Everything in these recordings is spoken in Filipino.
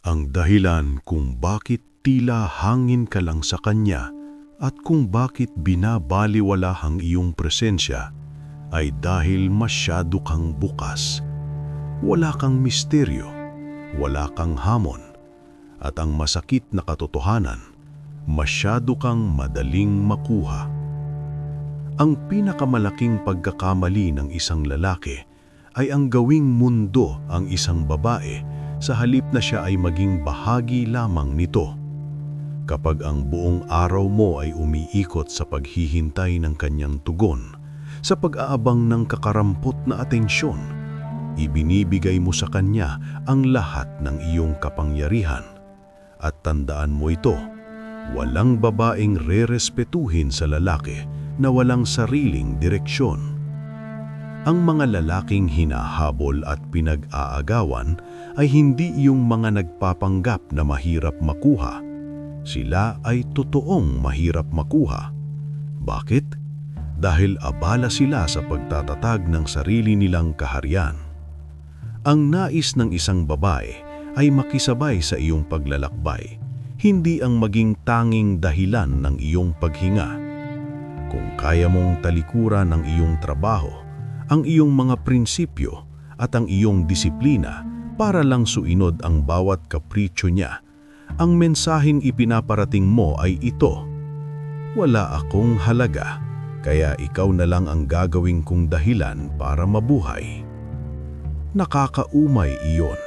Ang dahilan kung bakit tila hangin ka lang sa kanya at kung bakit binabaliwala ang iyong presensya ay dahil masyado kang bukas. Wala kang misteryo, wala kang hamon, at ang masakit na katotohanan, masyado kang madaling makuha. Ang pinakamalaking pagkakamali ng isang lalaki ay ang gawing mundo ang isang babae sa halip na siya ay maging bahagi lamang nito. Kapag ang buong araw mo ay umiikot sa paghihintay ng kanyang tugon, sa pag-aabang ng kakarampot na atensyon, ibinibigay mo sa kanya ang lahat ng iyong kapangyarihan. At tandaan mo ito, walang babaeng rerespetuhin sa lalaki na walang sariling direksyon. Ang mga lalaking hinahabol at pinag-aagawan ay hindi yung mga nagpapanggap na mahirap makuha. Sila ay totoong mahirap makuha. Bakit? Dahil abala sila sa pagtatatag ng sarili nilang kaharian. Ang nais ng isang babae ay makisabay sa iyong paglalakbay, hindi ang maging tanging dahilan ng iyong paghinga. Kung kaya mong talikuran ang iyong trabaho, ang iyong mga prinsipyo at ang iyong disiplina para lang suinod ang bawat kapritsyo niya, ang mensaheng ipinaparating mo ay ito: wala akong halaga, kaya ikaw na lang ang gagawin kong dahilan para mabuhay. Nakakaumay iyon,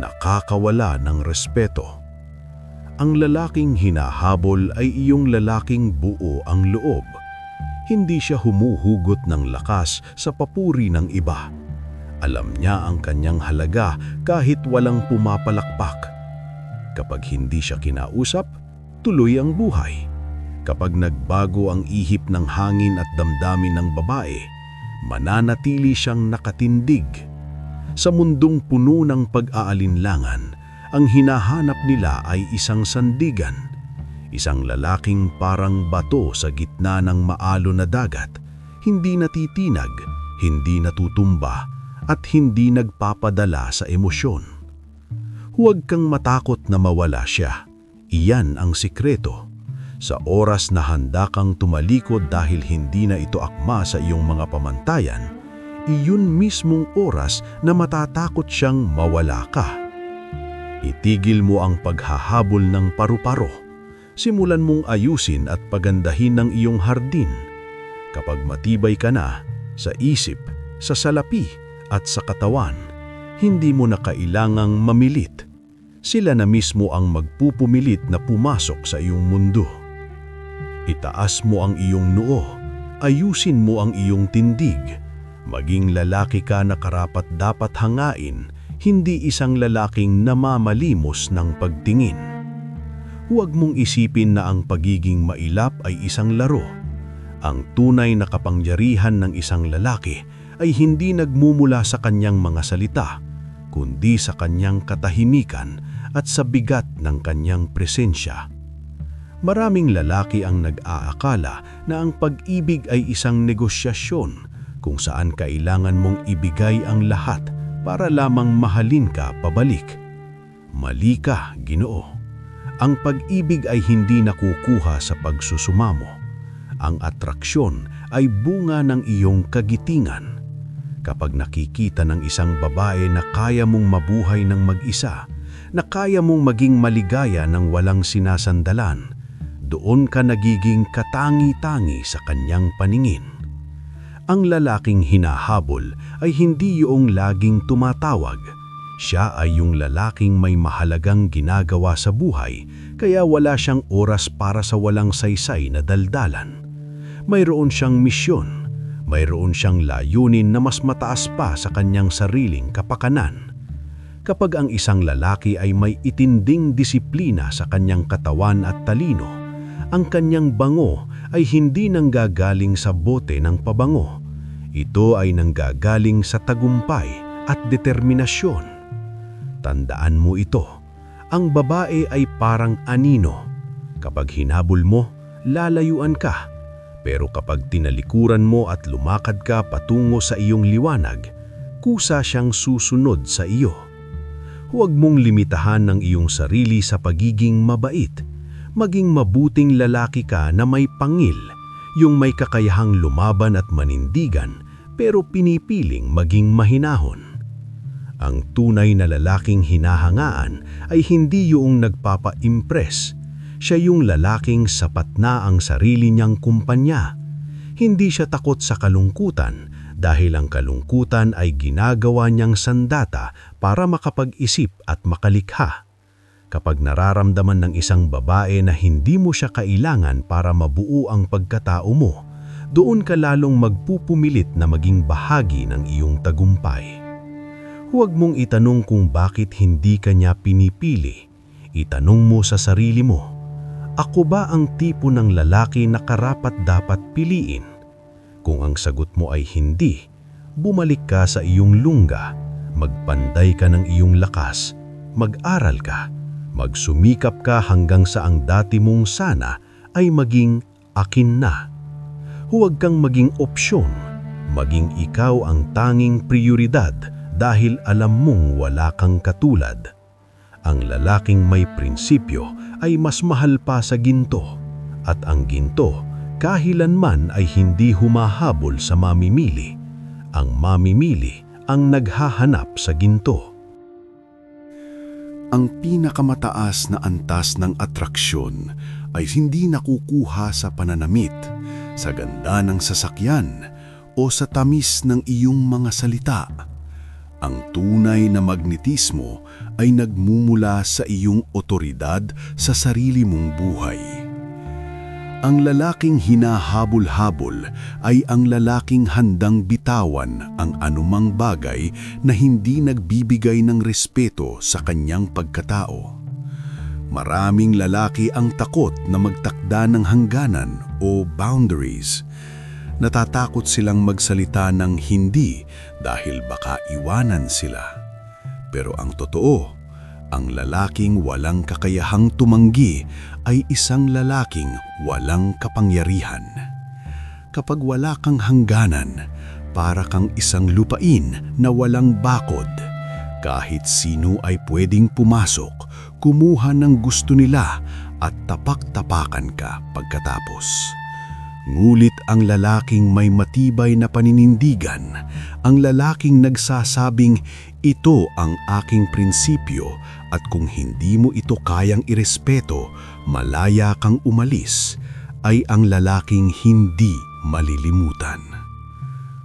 nakakawala ng respeto. Ang lalaking hinahabol ay iyong lalaking buo ang loob. Hindi siya humuhugot ng lakas sa papuri ng iba. Alam niya ang kanyang halaga kahit walang pumapalakpak. Kapag hindi siya kinausap, tuloy ang buhay. Kapag nagbago ang ihip ng hangin at damdamin ng babae, mananatili siyang nakatindig. Sa mundong puno ng pag-aalinlangan, ang hinahanap nila ay isang sandigan. Isang lalaking parang bato sa gitna ng maalon na dagat, hindi natitinag, hindi natutumba, at hindi nagpapadala sa emosyon. Huwag kang matakot na mawala siya. Iyan ang sikreto. Sa oras na handa kang tumalikod dahil hindi na ito akma sa iyong mga pamantayan, iyon mismong oras na matatakot siyang mawala ka. Itigil mo ang paghahabol ng paru-paro. Simulan mong ayusin at pagandahin ng iyong hardin. Kapag matibay ka na, sa isip, sa salapi, at sa katawan, hindi mo na kailangang mamilit. Sila na mismo ang magpupumilit na pumasok sa iyong mundo. Itaas mo ang iyong noo, ayusin mo ang iyong tindig. Maging lalaki ka na karapat-dapat hangain, hindi isang lalaking namamalimos ng pagtingin. Huwag mong isipin na ang pagiging mailap ay isang laro. Ang tunay na kapangyarihan ng isang lalaki ay hindi nagmumula sa kanyang mga salita, kundi sa kanyang katahimikan at sa bigat ng kanyang presensya. Maraming lalaki ang nag-aakala na ang pag-ibig ay isang negosyasyon kung saan kailangan mong ibigay ang lahat para lamang mahalin ka pabalik. Mali ka, Ginoo. Ang pag-ibig ay hindi nakukuha sa pagsusumamo. Ang atraksyon ay bunga ng iyong kagitingan. Kapag nakikita ng isang babae na kaya mong mabuhay ng mag-isa, na kaya mong maging maligaya ng walang sinasandalan, doon ka nagiging katangi-tangi sa kanyang paningin. Ang lalaking hinahabol ay hindi yung laging tumatawag. Siya ay yung lalaking may mahalagang ginagawa sa buhay, kaya wala siyang oras para sa walang saysay na daldalan. Mayroon siyang misyon, mayroon siyang layunin na mas mataas pa sa kanyang sariling kapakanan. Kapag ang isang lalaki ay may itinding disiplina sa kanyang katawan at talino, ang kanyang bango ay hindi nanggagaling sa bote ng pabango. Ito ay nanggagaling sa tagumpay at determinasyon. Tandaan mo ito, ang babae ay parang anino. Kapag hinabol mo, lalayuan ka. Pero kapag tinalikuran mo at lumakad ka patungo sa iyong liwanag, kusa siyang susunod sa iyo. Huwag mong limitahan ng iyong sarili sa pagiging mabait. Maging mabuting lalaki ka na may pangil, yung may kakayahang lumaban at manindigan pero pinipiling maging mahinahon. Ang tunay na lalaking hinahangaan ay hindi yung nagpapa-impress. Siya yung lalaking sapat na ang sarili niyang kumpanya. Hindi siya takot sa kalungkutan dahil ang kalungkutan ay ginagawa niyang sandata para makapag-isip at makalikha. Kapag nararamdaman ng isang babae na hindi mo siya kailangan para mabuo ang pagkatao mo, doon ka lalong magpupumilit na maging bahagi ng iyong tagumpay. Huwag mong itanong kung bakit hindi ka niya pinipili. Itanong mo sa sarili mo, ako ba ang tipo ng lalaki na karapat-dapat piliin? Kung ang sagot mo ay hindi, bumalik ka sa iyong lungga, magpanday ka ng iyong lakas, mag-aral ka, magsumikap ka hanggang sa ang dati mong sana ay maging akin na. Huwag kang maging opsyon, maging ikaw ang tanging prioridad dahil alam mong wala kang katulad. Ang lalaking may prinsipyo ay mas mahal pa sa ginto, at ang ginto kahilanman ay hindi humahabol sa mamimili. Ang mamimili ang naghahanap sa ginto. Ang pinakamataas na antas ng atraksyon ay hindi nakukuha sa pananamit, sa ganda ng sasakyan o sa tamis ng iyong mga salita. Ang tunay na magnetismo ay nagmumula sa iyong otoridad sa sarili mong buhay. Ang lalaking hinahabol-habol ay ang lalaking handang bitawan ang anumang bagay na hindi nagbibigay ng respeto sa kanyang pagkatao. Maraming lalaki ang takot na magtakda ng hangganan o boundaries. Natatakot silang magsalita ng hindi dahil baka iwanan sila. Pero ang totoo, ang lalaking walang kakayahang tumanggi ay isang lalaking walang kapangyarihan. Kapag wala kang hangganan, para kang isang lupain na walang bakod. Kahit sino ay pwedeng pumasok, kumuha ng gusto nila at tapak-tapakan ka pagkatapos. Ngulit ang lalaking may matibay na paninindigan, ang lalaking nagsasabing, ito ang aking prinsipyo at kung hindi mo ito kayang irespeto, malaya kang umalis, ay ang lalaking hindi malilimutan.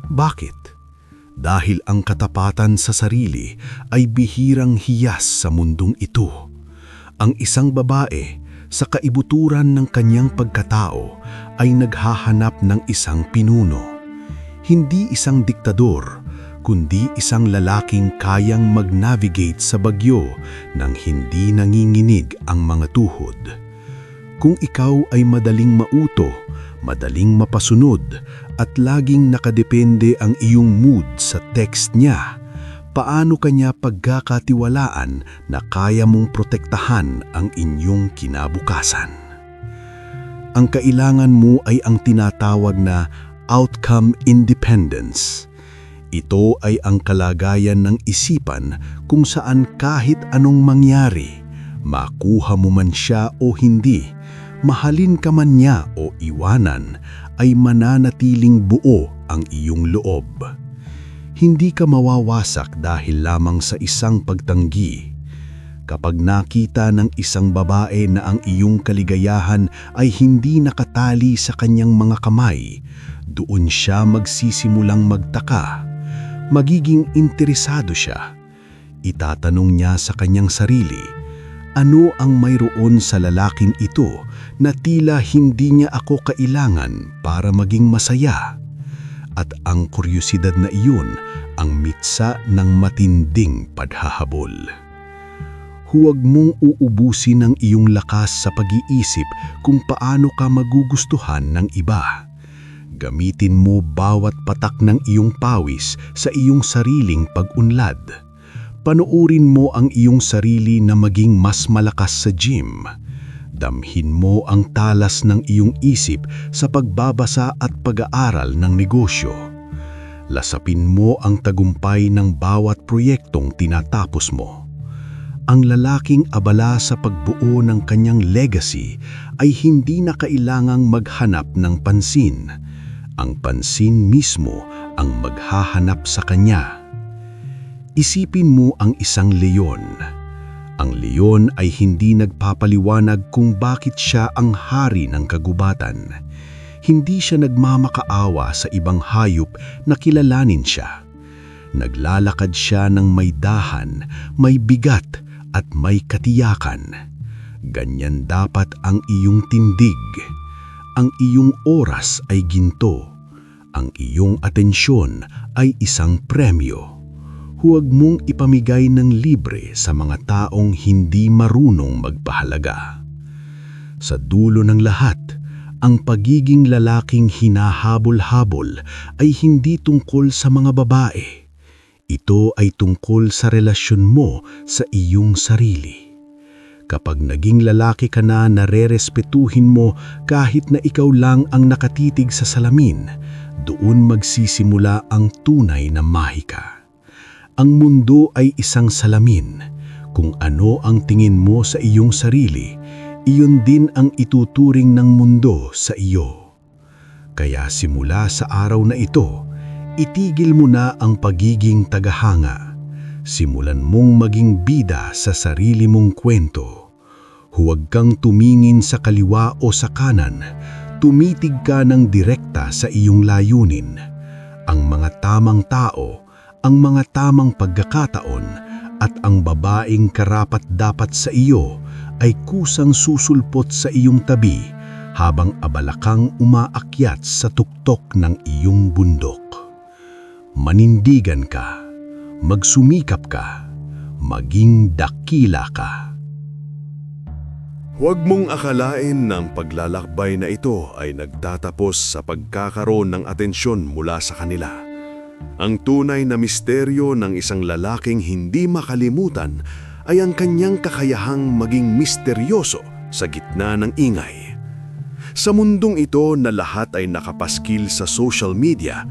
Bakit? Dahil ang katapatan sa sarili ay bihirang hiyas sa mundong ito. Ang isang babae, sa kaibuturan ng kanyang pagkatao, ay naghahanap ng isang pinuno. Hindi isang diktador, kundi isang lalaking kayang mag-navigate sa bagyo nang hindi nanginginig ang mga tuhod. Kung ikaw ay madaling mauto, madaling mapasunod, at laging nakadepende ang iyong mood sa text niya, paano kanya pagkakatiwalaan na kaya mong protektahan ang inyong kinabukasan? Ang kailangan mo ay ang tinatawag na outcome independence. Ito ay ang kalagayan ng isipan kung saan kahit anong mangyari, makuha mo man siya o hindi, mahalin ka man niya o iwanan, ay mananatiling buo ang iyong loob. Hindi ka mawawasak dahil lamang sa isang pagtanggi. Kapag nakita ng isang babae na ang iyong kaligayahan ay hindi nakatali sa kanyang mga kamay, doon siya magsisimulang magtaka. Magiging interesado siya. Itatanong niya sa kanyang sarili, ano ang mayroon sa lalaking ito na tila hindi niya ako kailangan para maging masaya? At ang kuryosidad na iyon ang mitsa ng matinding paghahabol. Huwag mong uubusin ang iyong lakas sa pag-iisip kung paano ka magugustuhan ng iba. Gamitin mo bawat patak ng iyong pawis sa iyong sariling pag-unlad. Panuurin mo ang iyong sarili na maging mas malakas sa gym. Damhin mo ang talas ng iyong isip sa pagbabasa at pag-aaral ng negosyo. Lasapin mo ang tagumpay ng bawat proyektong tinatapos mo. Ang lalaking abala sa pagbuo ng kanyang legacy ay hindi na kailangang maghanap ng pansin. Ang pansin mismo ang maghahanap sa kanya. Isipin mo ang isang leyon. Ang leyon ay hindi nagpapaliwanag kung bakit siya ang hari ng kagubatan. Hindi siya nagmamakaawa sa ibang hayop na kilalanin siya. Naglalakad siya ng may dahan, may bigat at may katiyakan. Ganyan dapat ang iyong tindig. Ang iyong oras ay ginto. Ang iyong atensyon ay isang premyo. Huwag mong ipamigay ng libre sa mga taong hindi marunong magpahalaga. Sa dulo ng lahat, ang pagiging lalaking hinahabol-habol ay hindi tungkol sa mga babae. Ito ay tungkol sa relasyon mo sa iyong sarili. Kapag naging lalaki ka na, narerespetuhin mo kahit na ikaw lang ang nakatitig sa salamin, doon magsisimula ang tunay na mahika. Ang mundo ay isang salamin. Kung ano ang tingin mo sa iyong sarili, iyon din ang ituturing ng mundo sa iyo. Kaya simula sa araw na ito, itigil mo na ang pagiging tagahanga. Simulan mong maging bida sa sarili mong kwento. Huwag kang tumingin sa kaliwa o sa kanan. Tumitig ka ng direkta sa iyong layunin. Ang mga tamang tao, ang mga tamang pagkakataon, at ang babaeng karapat-dapat sa iyo ay kusang susulpot sa iyong tabi habang abala kang umaakyat sa tuktok ng iyong bundok. Manindigan ka, magsumikap ka, maging dakila ka. Huwag mong akalain na ang paglalakbay na ito ay nagtatapos sa pagkakaroon ng atensyon mula sa kanila. Ang tunay na misteryo ng isang lalaking hindi makalimutan ay ang kanyang kakayahang maging misteryoso sa gitna ng ingay. Sa mundong ito na lahat ay nakapaskil sa social media,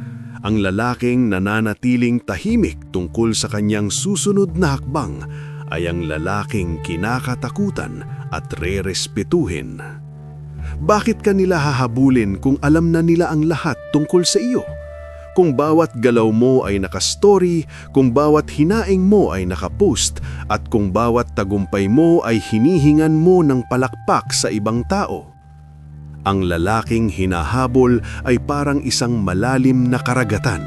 ang lalaking nananatiling tahimik tungkol sa kanyang susunod na hakbang ay ang lalaking kinakatakutan at rerespetuhin. Bakit ka nila hahabulin kung alam na nila ang lahat tungkol sa iyo? Kung bawat galaw mo ay nakastory, kung bawat hinaing mo ay nakapost, at kung bawat tagumpay mo ay hinihingan mo ng palakpak sa ibang tao. Ang lalaking hinahabol ay parang isang malalim na karagatan.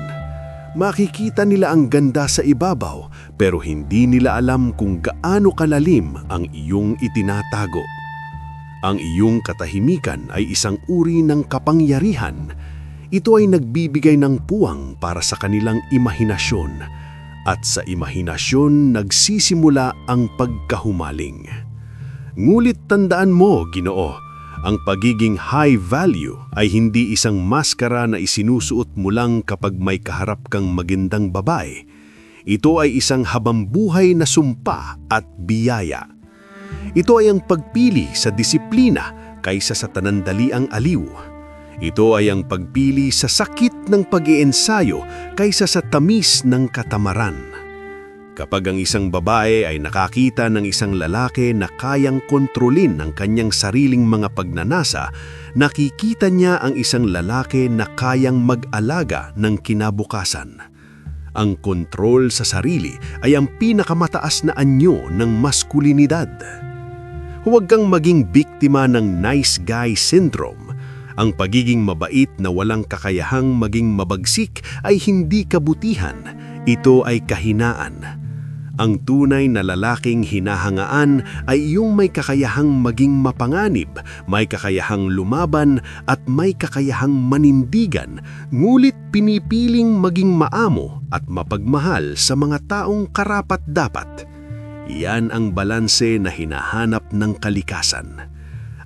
Makikita nila ang ganda sa ibabaw, pero hindi nila alam kung gaano kalalim ang iyong itinatago. Ang iyong katahimikan ay isang uri ng kapangyarihan. Ito ay nagbibigay ng puwang para sa kanilang imahinasyon, at sa imahinasyon nagsisimula ang pagkahumaling. Ngulit tandaan mo, Ginoo, ang pagiging high value ay hindi isang maskara na isinusuot mo lang kapag may kaharap kang magandang babae. Ito ay isang habambuhay na sumpa at biyaya. Ito ay ang pagpili sa disiplina kaysa sa tanandaliang aliw. Ito ay ang pagpili sa sakit ng pag-iensayo kaysa sa tamis ng katamaran. Kapag ang isang babae ay nakakita ng isang lalaki na kayang kontrolin ang kanyang sariling mga pagnanasa, nakikita niya ang isang lalaki na kayang mag-alaga ng kinabukasan. Ang kontrol sa sarili ay ang pinakamataas na anyo ng maskulinidad. Huwag kang maging biktima ng nice guy syndrome. Ang pagiging mabait na walang kakayahang maging mabagsik ay hindi kabutihan, ito ay kahinaan. Ang tunay na lalaking hinahangaan ay iyong may kakayahang maging mapanganib, may kakayahang lumaban at may kakayahang manindigan, ngulit pinipiling maging maamo at mapagmahal sa mga taong karapat-dapat. Iyan ang balanse na hinahanap ng kalikasan.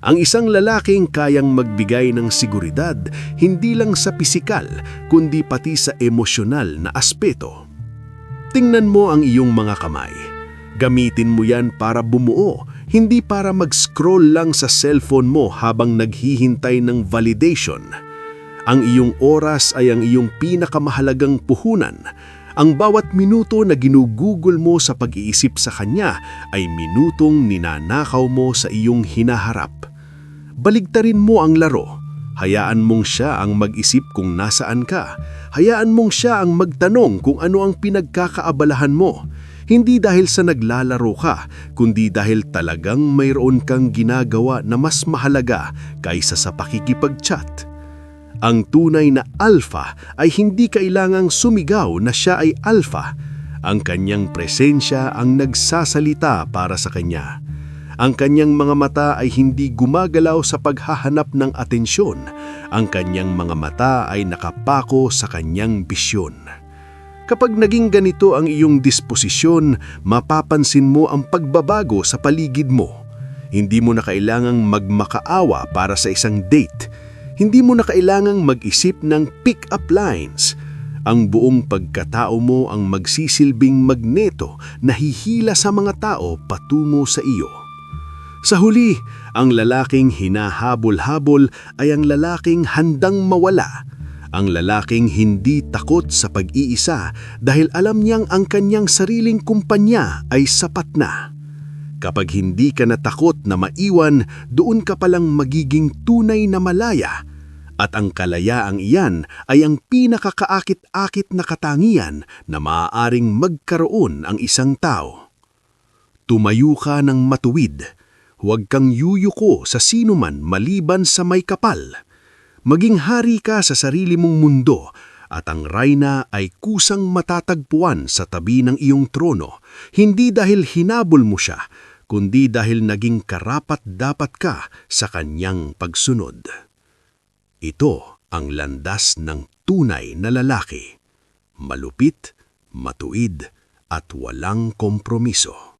Ang isang lalaking kayang magbigay ng seguridad hindi lang sa pisikal kundi pati sa emosyonal na aspeto. Tingnan mo ang iyong mga kamay. Gamitin mo yan para bumuo, hindi para mag-scroll lang sa cellphone mo habang naghihintay ng validation. Ang iyong oras ay ang iyong pinakamahalagang puhunan. Ang bawat minuto na ginugugol mo sa pag-iisip sa kanya ay minutong ninanakaw mo sa iyong hinaharap. Baligtarin mo ang laro. Hayaan mong siya ang mag-isip kung nasaan ka. Hayaan mong siya ang magtanong kung ano ang pinagkakaabalahan mo. Hindi dahil sa naglalaro ka, kundi dahil talagang mayroon kang ginagawa na mas mahalaga kaysa sa pakikipag-chat. Ang tunay na alpha ay hindi kailangang sumigaw na siya ay alpha. Ang kanyang presensya ang nagsasalita para sa kanya. Ang kanyang mga mata ay hindi gumagalaw sa paghahanap ng atensyon. Ang kanyang mga mata ay nakapako sa kanyang bisyon. Kapag naging ganito ang iyong disposisyon, mapapansin mo ang pagbabago sa paligid mo. Hindi mo na kailangang magmakaawa para sa isang date. Hindi mo na kailangang mag-isip ng pick-up lines. Ang buong pagkatao mo ang magsisilbing magneto na hihila sa mga tao patungo sa iyo. Sa huli, ang lalaking hinahabol-habol ay ang lalaking handang mawala. Ang lalaking hindi takot sa pag-iisa dahil alam niyang ang kanyang sariling kumpanya ay sapat na. Kapag hindi ka natakot na maiwan, doon ka palang magiging tunay na malaya. At ang kalayaang iyan ay ang pinakakaakit-akit na katangian na maaaring magkaroon ang isang tao. Tumayo ka ng matuwid. Huwag kang yuyuko sa sinuman maliban sa may kapal. Maging hari ka sa sarili mong mundo at ang reyna ay kusang matatagpuan sa tabi ng iyong trono, hindi dahil hinabol mo siya, kundi dahil naging karapat-dapat ka sa kanyang pagsunod. Ito ang landas ng tunay na lalaki. Malupit, matuwid, at walang kompromiso.